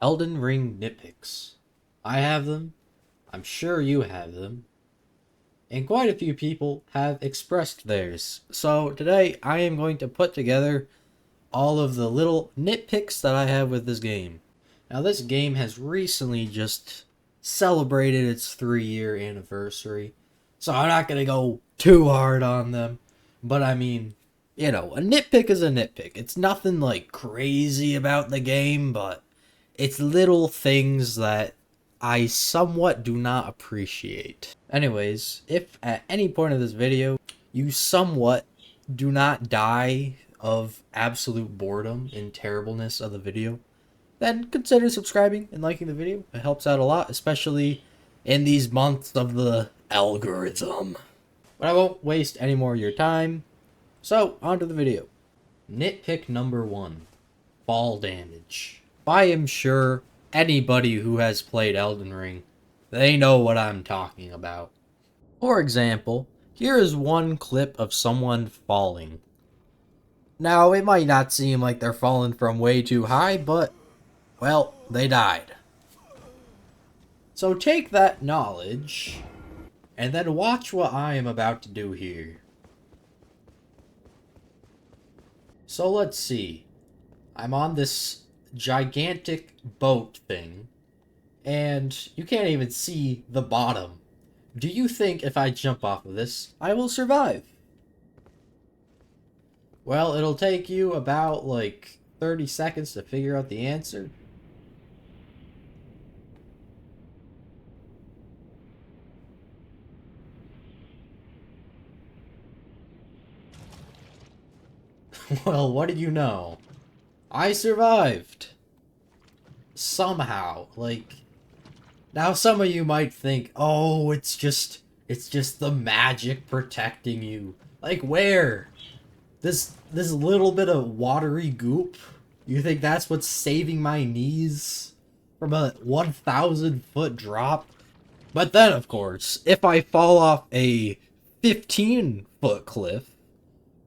Elden Ring nitpicks. I have them. I'm sure you have them. And quite a few people have expressed theirs. So today I am going to put together all of the little nitpicks that I have with this game. Now this game has recently just celebrated its 3-year anniversary. So I'm not going to go too hard on them. But I mean, a nitpick is a nitpick. It's nothing like crazy about the game, but it's little things that I somewhat do not appreciate. Anyways, if at any point of this video you somewhat do not die of absolute boredom and terribleness of the video, then consider subscribing and liking the video. It helps out a lot, especially in these months of the algorithm. But I won't waste any more of your time. So, on to the video. Nitpick number 1. Fall damage. I am sure anybody who has played Elden Ring, they know what I'm talking about. For example, here is one clip of someone falling. Now, it might not seem like they're falling from way too high, but, well, they died. So take that knowledge, and then watch what I am about to do here. So let's see. I'm on this gigantic boat thing, and you can't even see the bottom. Do you think if I jump off of this, I will survive? Well, it'll take you about, 30 seconds to figure out the answer. Well, what did you know? I survived! Somehow, now some of you might think, oh, it's just the magic protecting you. Like, where? This little bit of watery goop? You think that's what's saving my knees from a 1,000-foot drop? But then, of course, if I fall off a 15-foot cliff,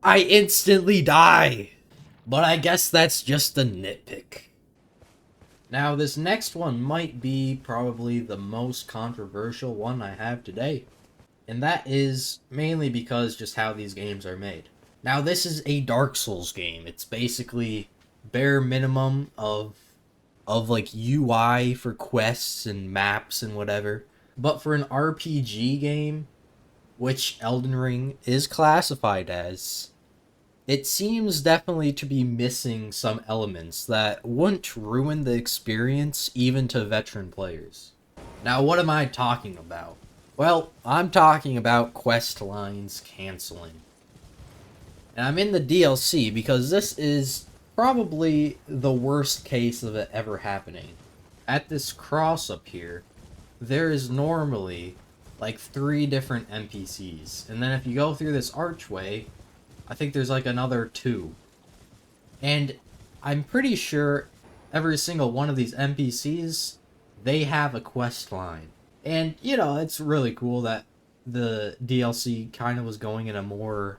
I instantly die. But I guess that's just a nitpick. Now, this next one might be probably the most controversial one I have today. And that is mainly because just how these games are made. Now, this is a Dark Souls game. It's basically bare minimum of UI for quests and maps and whatever. But for an RPG game, which Elden Ring is classified as, it seems definitely to be missing some elements that wouldn't ruin the experience even to veteran players. Now, what am I talking about? Well, I'm talking about quest lines canceling. And I'm in the DLC because this is probably the worst case of it ever happening. At this cross up here, there is normally 3 different NPCs. And then if you go through this archway, I think there's another 2. And I'm pretty sure every single one of these NPCs, they have a quest line. And, it's really cool that the DLC kind of was going in a more,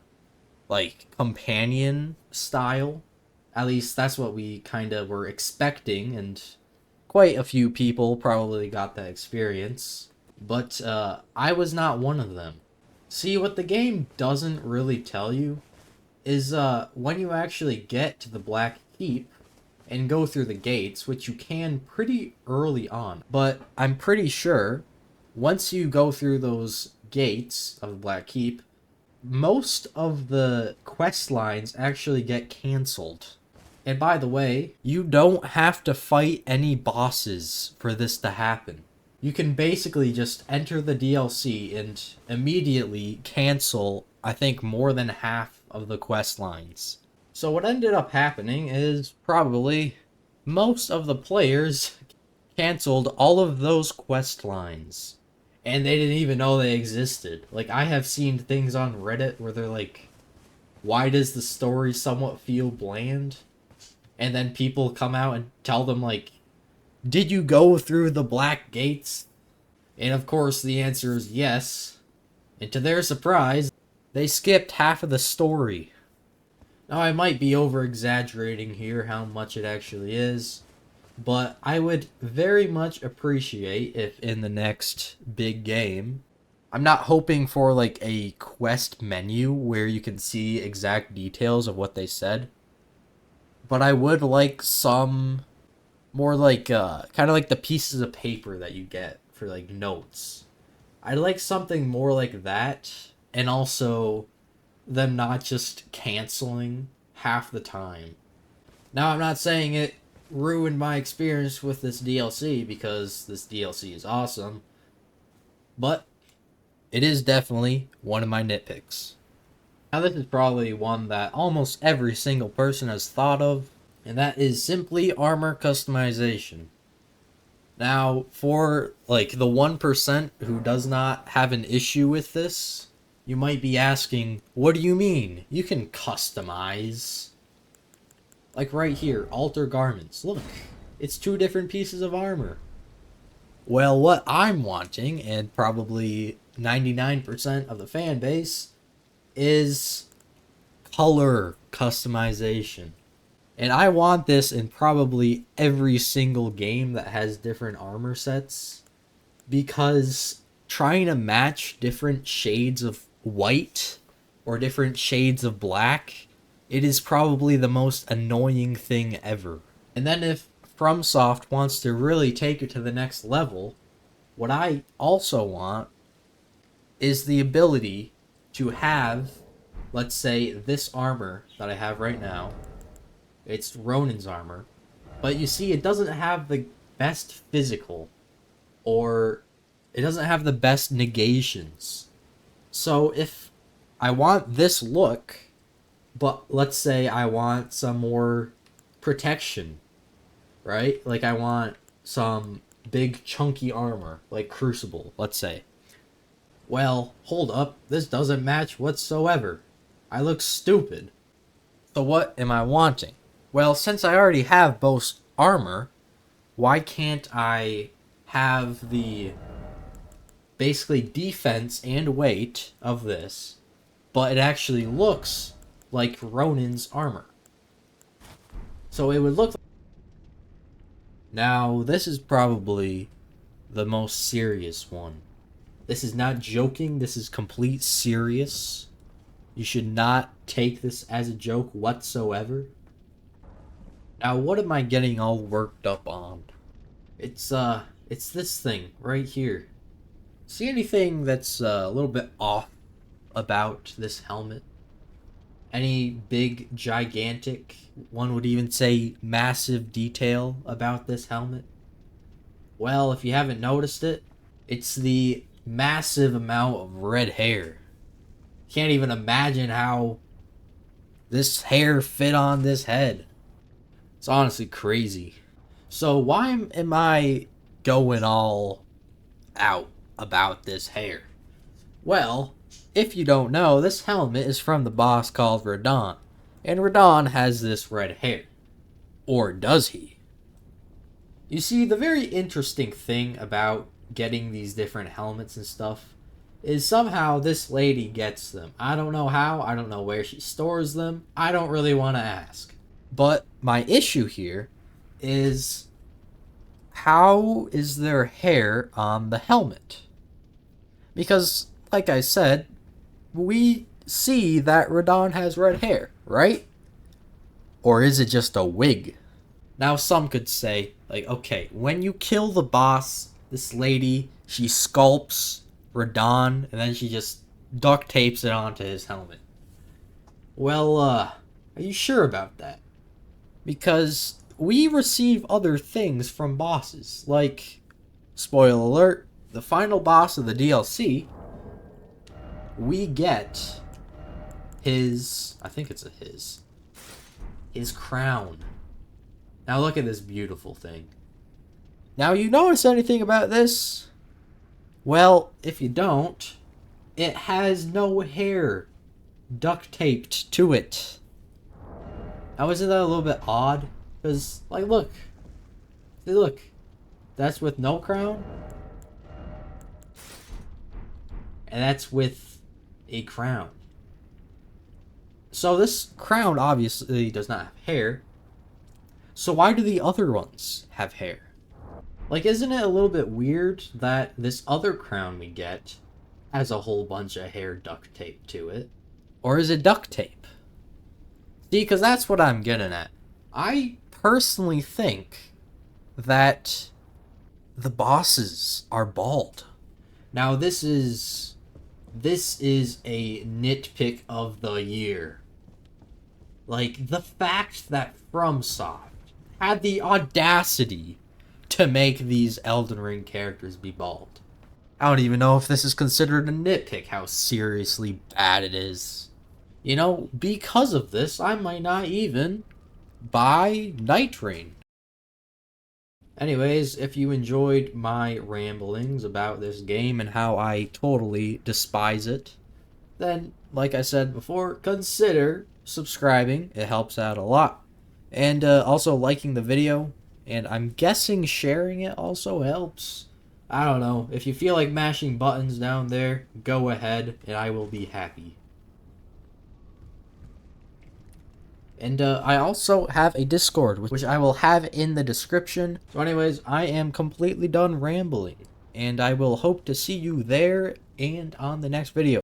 companion style. At least that's what we kind of were expecting, and quite a few people probably got that experience. But, I was not one of them. See, what the game doesn't really tell you is when you actually get to the Black Keep and go through the gates, which you can pretty early on. But I'm pretty sure once you go through those gates of the Black Keep, most of the quest lines actually get canceled. And by the way, you don't have to fight any bosses for this to happen. You can basically just enter the DLC and immediately cancel, I think, more than half of the quest lines. So what ended up happening is probably most of the players canceled all of those quest lines. And they didn't even know they existed. I have seen things on Reddit where they're like, why does the story somewhat feel bland? And then people come out and tell them did you go through the Black Gates? And of course the answer is yes. And to their surprise, they skipped half of the story. Now I might be over exaggerating here how much it actually is, But I would very much appreciate if in the next big game, I'm not hoping for like a quest menu where you can see exact details of what they said, but I would like some more like kind of like the pieces of paper that you get for like notes. I'd like something more like that, and also them not just canceling half the time. Now, I'm not saying it ruined my experience with this DLC because this DLC is awesome, but it is definitely one of my nitpicks. Now, this is probably one that almost every single person has thought of, and that is simply armor customization. Now, for like the 1% who does not have an issue with this, you might be asking, what do you mean? You can customize. Like right here, alter garments. Look, it's two different pieces of armor. Well, what I'm wanting, and probably 99% of the fan base, is color customization. And I want this in probably every single game that has different armor sets, because trying to match different shades of white or different shades of black, it is probably the most annoying thing ever. And then if FromSoft wants to really take it to the next level, what I also want is the ability to have, let's say, this armor that I have right now. It's Ronin's armor. But you see, it doesn't have the best physical, or it doesn't have the best negations. So if I want this look, but let's say I want some more protection, right? Like I want some big chunky armor, like Crucible, let's say. Well, hold up, this doesn't match whatsoever. I look stupid. So what am I wanting? Well, since I already have both armor, why can't I have the basically defense and weight of this, but it actually looks like Ronin's armor? So it would look like... Now, this is probably the most serious one. This is not joking, this is complete serious. You should not take this as a joke whatsoever. Now, what am I getting all worked up on? It's this thing right here. See anything that's a little bit off about this helmet? Any big, gigantic, one would even say massive detail about this helmet? Well, if you haven't noticed it, it's the massive amount of red hair. Can't even imagine how this hair fit on this head. It's honestly crazy. So why am I going all out about this hair? Well, if you don't know, this helmet is from the boss called Radon. And Radon has this red hair. Or does he? You see, the very interesting thing about getting these different helmets and stuff is somehow this lady gets them. I don't know how, I don't know where she stores them, I don't really want to ask. But my issue here is, how is there hair on the helmet? Because, like I said, we see that Radon has red hair, right? Or is it just a wig? Now some could say, like, okay, when you kill the boss, this lady, she sculpts Radon, and then she just duct tapes it onto his helmet. Well, are you sure about that? Because we receive other things from bosses, like, spoiler alert, the final boss of the DLC, we get his, I think it's his crown. Now look at this beautiful thing. Now, you notice anything about this? Well, if you don't, it has no hair duct taped to it. Now, isn't that a little bit odd? Because, like, look. See, look. That's with no crown. And that's with a crown. So this crown obviously does not have hair. So why do the other ones have hair? Like, isn't it a little bit weird that this other crown we get has a whole bunch of hair duct tape to it? Or is it duct tape? See, because that's what I'm getting at. I personally think that the bosses are bald. Now, this is a nitpick of the year. Like, the fact that FromSoft had the audacity to make these Elden Ring characters be bald. I don't even know if this is considered a nitpick, how seriously bad it is. You know, because of this, I might not even buy Night Rain. Anyways, if you enjoyed my ramblings about this game and how I totally despise it, then, like I said before, consider subscribing. It helps out a lot. And also liking the video. And I'm guessing sharing it also helps. I don't know. If you feel like mashing buttons down there, go ahead and I will be happy. And I also have a Discord, which I will have in the description. So anyways, I am completely done rambling. And I will hope to see you there and on the next video.